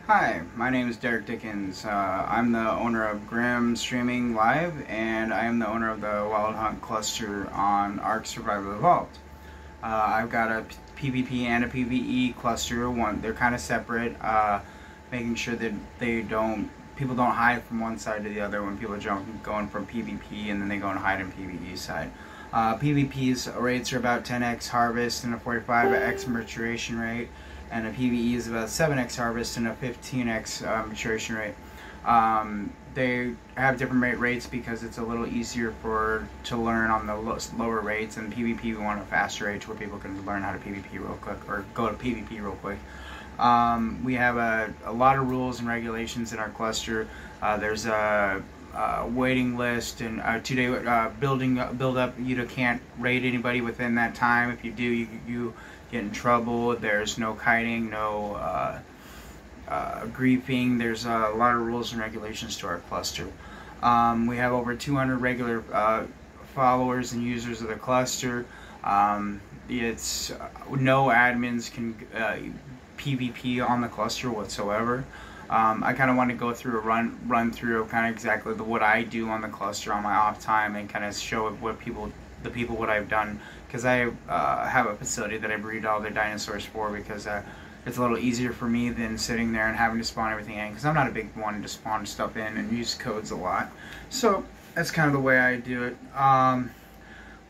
Hi, my name is Derek Dickens. I'm the owner of Grimm Streaming Live, and I am the owner of the Wild Hunt cluster on Ark Survival Evolved. I've got a PvP and a PvE cluster. They're kind of separate, making sure that people don't hide from one side to the other when people are going from PvP and then they go and hide in PvE side. PvP's rates are about 10x harvest and a 45x maturation rate, and a PvE is about 7x harvest and a 15x maturation rate. They have different rates because it's a little easier to learn on the lower rates, and PvP we want a faster rate to where people can learn how to PvP real quick or go to PvP real quick. We have a lot of rules and regulations in our cluster. There's a waiting list and 2-day build up. You can't raid anybody within that time. If you do, you get in trouble. There's no kiting, no griefing. There's a lot of rules and regulations to our cluster. We have over 200 regular followers and users of the cluster. It's no admins can PvP on the cluster whatsoever. I kind of want to go through a run through of kind of exactly what I do on the cluster on my off time, and kind of show what the people what I've done, because I have a facility that I breed all the dinosaurs for, because it's a little easier for me than sitting there and having to spawn everything in, because I'm not a big one to spawn stuff in and use codes a lot. So that's kind of the way I do it.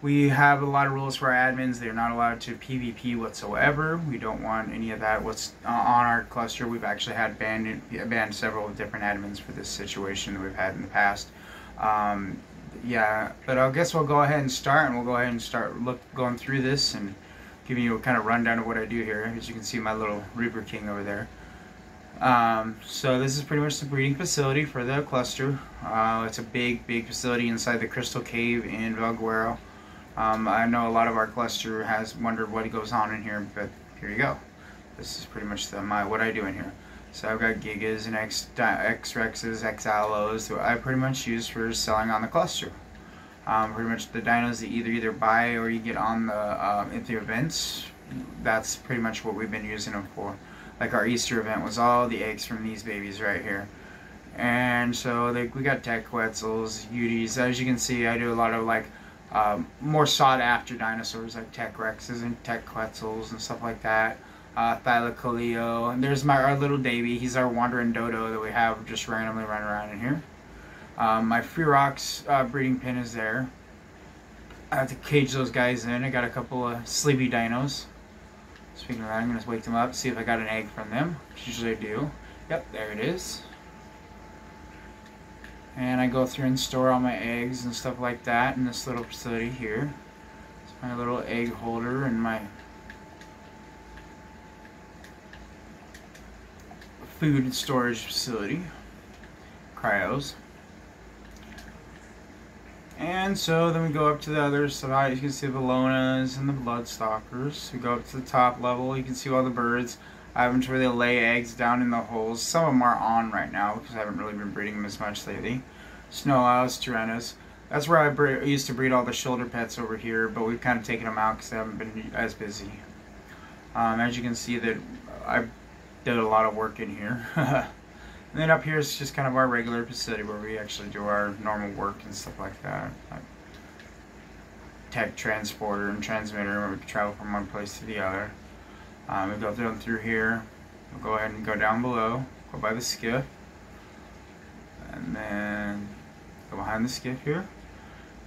We have a lot of rules for our admins. They're not allowed to PvP whatsoever. We don't want any of that. What's on our cluster, we've actually had banned several different admins for this situation that we've had in the past. Yeah, but I guess we'll go ahead and start, and we'll go ahead and start going through this and giving you a kind of rundown of what I do here. As you can see, my little Reaper King over there. So this is pretty much the breeding facility for the cluster. It's a big facility inside the Crystal Cave in Valguero. I know a lot of our cluster has wondered what goes on in here, but here you go. This is pretty much what I do in here. So I've got Gigas and X-Rexes, X-Allos that I pretty much use for selling on the cluster. Pretty much the dinos that either buy or you get on the events. That's pretty much what we've been using them for. Like our Easter event was all the eggs from these babies right here. And so we got Tech Quetzals, Uties. As you can see, I do a lot of more sought after dinosaurs like Tech Rexes and Tech Quetzals and stuff like that. Thylacoleo, and there's our little Davy. He's our wandering dodo that we have just randomly running around in here. My Ferox breeding pen is there. I have to cage those guys in. I got a couple of sleepy dinos. Speaking of that, I'm going to wake them up, see if I got an egg from them, which usually I do. Yep, there it is. And I go through and store all my eggs and stuff like that in this little facility here. It's my little egg holder and my food and storage facility, cryos. And so then we go up to the other side. You can see the Lonas and the Bloodstalkers. We go up to the top level. You can see all the birds. I have them to where they lay eggs down in the holes. Some of them are on right now because I haven't really been breeding them as much lately. Snow Owls, Tyrannos. That's where I used to breed all the shoulder pets over here, but we've kind of taken them out because they haven't been as busy. As you can see, that I did a lot of work in here. And then up here is just kind of our regular facility where we actually do our normal work and stuff like that. Like tech transporter and transmitter, where we can travel from one place to the other. We go down through here. We'll go ahead and go down below, go by the skiff, and then go behind the skiff here.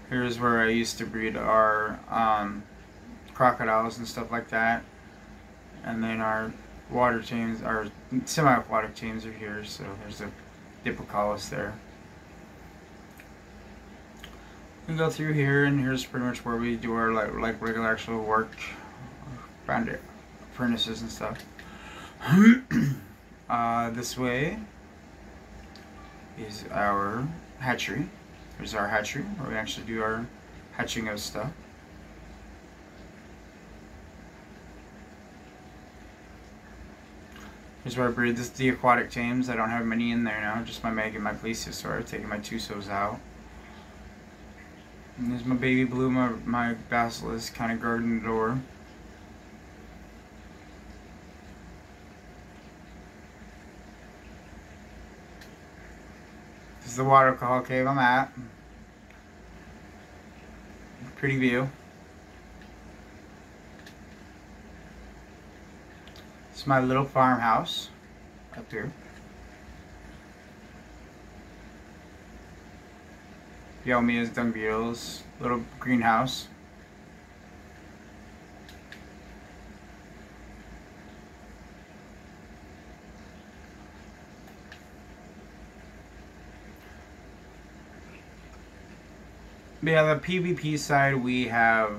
Here's where I used to breed our crocodiles and stuff like that. And then our water teams, our semi-aquatic teams are here. So there's a Diplocalus there. We go through here, and here's pretty much where we do our like regular actual work around it, furnaces and stuff. This way is our hatchery. Here's our hatchery where we actually do our hatching of stuff. Here's where I breed the aquatic tames. I don't have many in there now, just my Meg and my Plesiosaur. I've taken my Tusos out. And there's my baby blue, my Basilisk kind of guarding the door. This is the waterfall cave I'm at. Pretty view. It's my little farmhouse up here. Yomia's dung beetles, little greenhouse. Yeah, the PvP side we have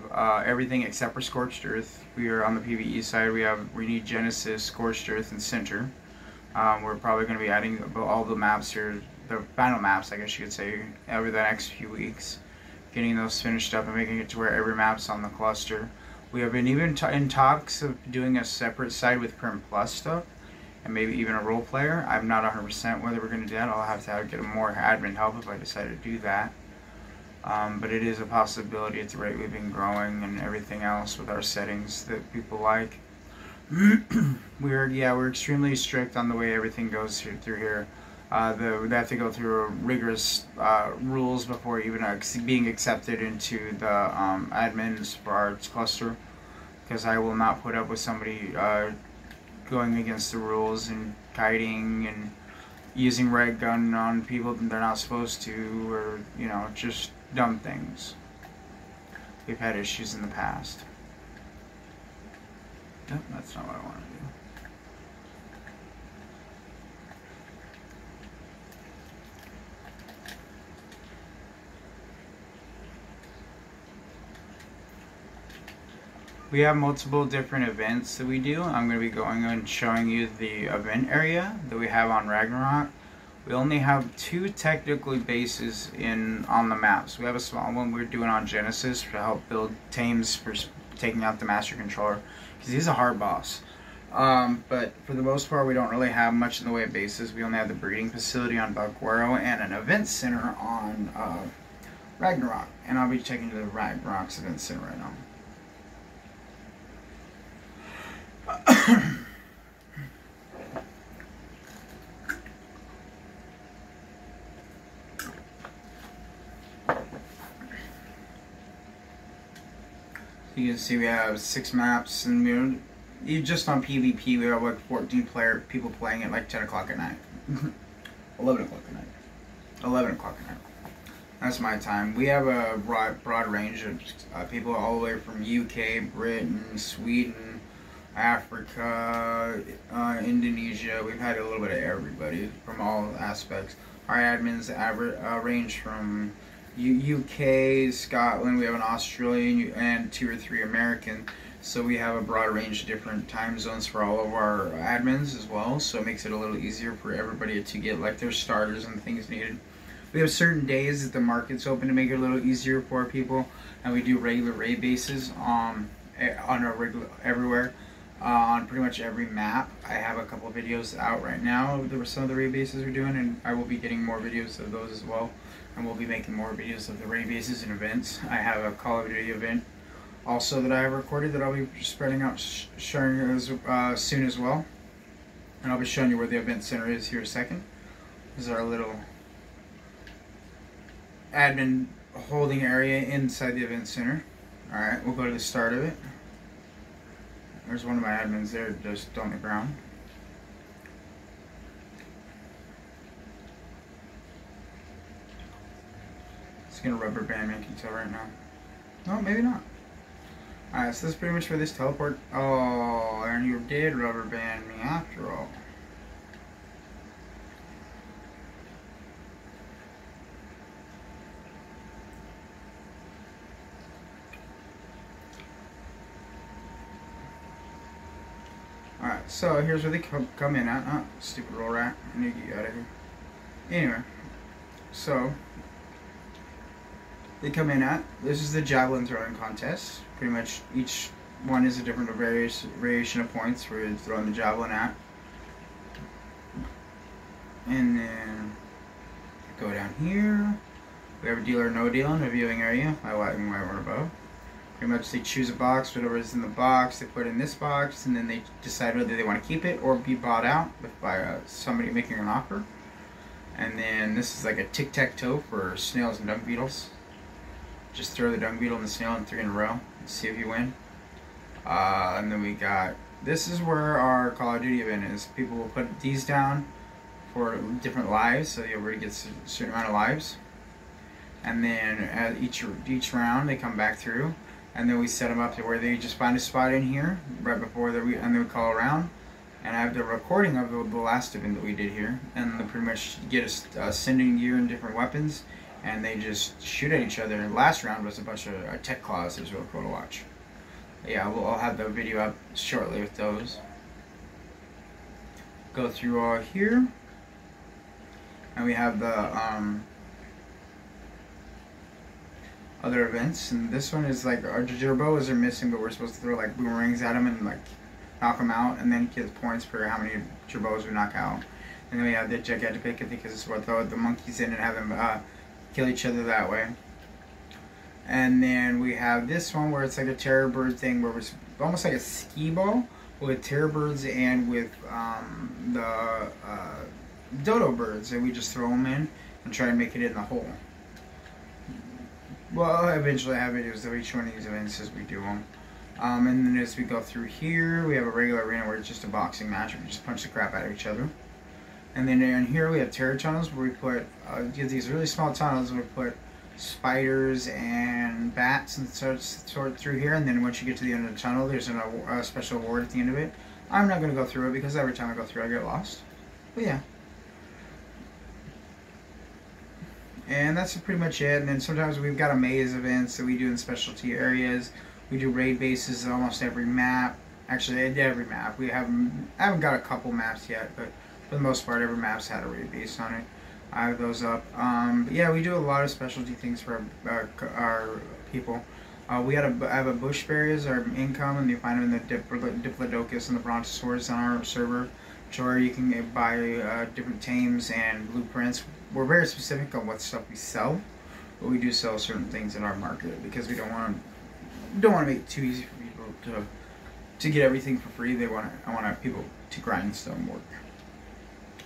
everything except for Scorched Earth. We are on the PvE side. We need Genesis, Scorched Earth, and Center. We're probably going to be adding all the maps here, the final maps, I guess you could say, over the next few weeks. Getting those finished up and making it to where every map's on the cluster. We have been even in talks of doing a separate side with Grimm Plus stuff, and maybe even a role player. I'm not 100% whether we're going to do that. I'll have to get more admin help if I decide to do that. But it is a possibility at the rate we've been growing and everything else with our settings that people like. We're extremely strict on the way everything goes through here. They have to go through rigorous rules before even being accepted into the admins for our cluster, because I will not put up with somebody going against the rules and kiting and using red gun on people that they're not supposed to, or just dumb things. We've had issues in the past. Nope, that's not what I want to do. We have multiple different events that we do. I'm going to be going and showing you the event area that we have on Ragnarok. We only have 2 technically bases on the maps. We have a small one we're doing on Genesis to help build tames for taking out the Master Controller, because he's a hard boss. But for the most part, we don't really have much in the way of bases. We only have the breeding facility on Valguero and an event center on Ragnarok. And I'll be checking to the Ragnarok's event center right now. You can see we have 6 maps, and just on PvP we have like 14 people playing at like 10 o'clock at night. 11 o'clock at night. 11 o'clock at night. That's my time. We have a broad range of people all the way from UK, Britain, Sweden, Africa, Indonesia. We've had a little bit of everybody from all aspects. Our admins range from UK, Scotland. We have an Australian and 2 or 3 American. So we have a broad range of different time zones for all of our admins as well. So it makes it a little easier for everybody to get like their starters and things needed. We have certain days that the market's open to make it a little easier for people, and we do regular raid bases everywhere. On pretty much every map. I have a couple of videos out right now. There were some of the raid bases we're doing, and I will be getting more videos of those as well. And we'll be making more videos of the raid bases and events. I have a Call of Duty event also that I have recorded that I'll be spreading out, sharing as soon as well. And I'll be showing you where the event center is here in a second. This is our little admin holding area inside the event center. Alright, we'll go to the start of it. There's one of my admins there just on the ground. It's gonna rubber band me, I can tell right now. No, maybe not. Alright, so that's pretty much for this teleport. Oh, and you did rubber band me after all. Alright, so here's where they come in at. Oh, stupid roll rat. I need to get you out of here. Anyway, so they come in at. This is the javelin throwing contest. Pretty much each one is a different variation of points where you're throwing the javelin at. And then go down here. We have a deal or no deal in the viewing area. My white and white one above. Pretty much they choose a box, whatever is in the box, they put it in this box, and then they decide whether they want to keep it or be bought out by somebody making an offer. And then this is like a tic-tac-toe for snails and dung beetles. Just throw the dung beetle and the snail in 3 in a row and see if you win. And then we got, this is where our Call of Duty event is. People will put these down for different lives, so everybody gets a certain amount of lives. And then at each round they come back through, and then we set them up to where they just find a spot in here right before and then we call around. And I have the recording of the last event that we did here, and they pretty much get a sending gear and different weapons, and they just shoot at each other. And last round was a bunch of tech claws. It was really cool to watch. Yeah, I'll have the video up shortly with those. Go through all here, and we have the other events. And this one is like our gerbos are missing, but we're supposed to throw like boomerangs at them and like knock them out, and then get points for how many gerbos we knock out. And then we have the gigantic pick, I think is what throw the monkeys in and have them kill each other that way. And then we have this one where it's like a terror bird thing, where it's almost like a ski ball with terror birds and with the dodo birds, and we just throw them in and try and make it in the hole. Well, I'll eventually have videos of each one of these events as we do them. And then as we go through here, we have a regular arena where it's just a boxing match. We just punch the crap out of each other. And then in here we have terror tunnels where we put, get these really small tunnels, and we put spiders and bats and sort through here. And then once you get to the end of the tunnel, there's a special award at the end of it. I'm not going to go through it because every time I go through I get lost. But yeah. And that's pretty much it. And then sometimes we've got a maze events that we do in specialty areas. We do raid bases on almost every map. Actually, every map. I haven't got a couple maps yet, but for the most part, every map's had a raid base on it. I have those up. But yeah, we do a lot of specialty things for our people. I have a bush berries, our income, and you find them in the Diplodocus and the Brontosaurus on our server. Where you can buy different tames and blueprints. We're very specific on what stuff we sell, but we do sell certain things in our market because we don't want to make it too easy for people to get everything for free. I want people to grind some work.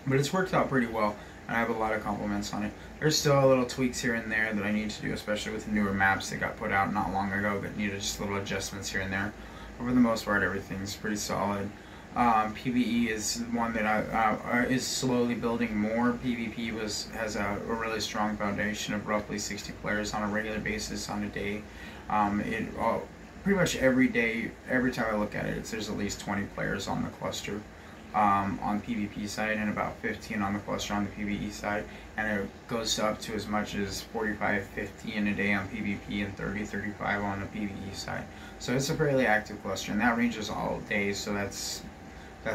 But it's worked out pretty well, and I have a lot of compliments on it. There's still little tweaks here and there that I need to do, especially with the newer maps that got put out not long ago that needed just little adjustments here and there. But for the most part, everything's pretty solid. PvE is one that is slowly building more. PvP has a really strong foundation of roughly 60 players on a regular basis on a day. Pretty much every day, every time I look at it, there's at least 20 players on the cluster on PvP side, and about 15 on the cluster on the PvE side, and it goes up to as much as 45, 50 in a day on PvP and 30, 35 on the PvE side. So it's a fairly active cluster, and that ranges all day, so that's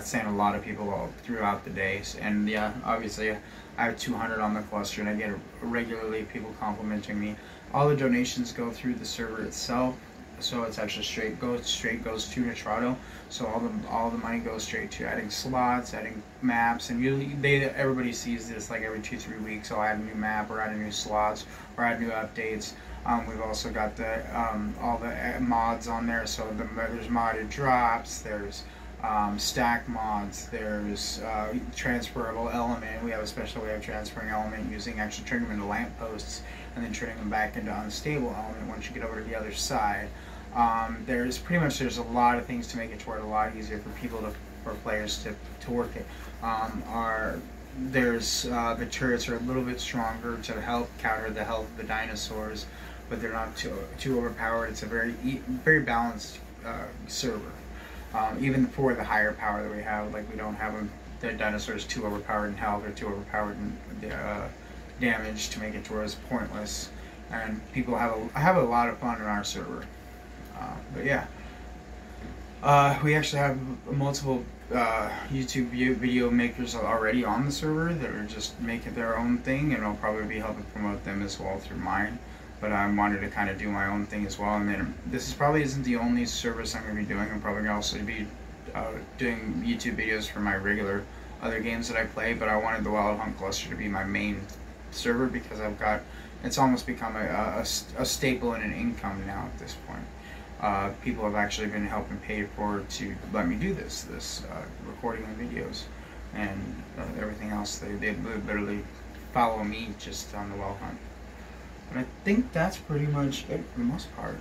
saying a lot of people all throughout the days. And yeah, obviously I have 200 on the cluster, and I get regularly people complimenting me. All the donations go through the server itself, so it's actually goes to Nitrado. So all the money goes straight to adding slots, adding maps, and usually everybody sees this like every 2-3 weeks. I'll add a new map or add a new slots or add new updates. We've also got all the mods on there. So there's modded drops. There's stack mods, there's transferable element. We have a special way of transferring element using actually turning them into lampposts and then turning them back into unstable element once you get over to the other side. There's a lot of things to make it toward a lot easier for players to work it. The turrets are a little bit stronger to help counter the health of the dinosaurs, but they're not too overpowered. It's a very balanced server. Even for the higher power that we have, like we don't have the dinosaurs too overpowered in health or too overpowered in damage to make it towards pointless. And people have a lot of fun in our server. But yeah, we actually have multiple YouTube video makers already on the server that are just making their own thing, and I'll probably be helping promote them as well through mine. But I wanted to kind of do my own thing as well. And then this probably isn't the only service I'm going to be doing. I'm probably going to also be doing YouTube videos for my regular other games that I play. But I wanted the Wild Hunt Cluster to be my main server because it's almost become a staple and an income now at this point. People have actually been helping pay for to let me do this recording of videos and everything else. They literally follow me just on the wild hunt. But I think that's pretty much it for the most part.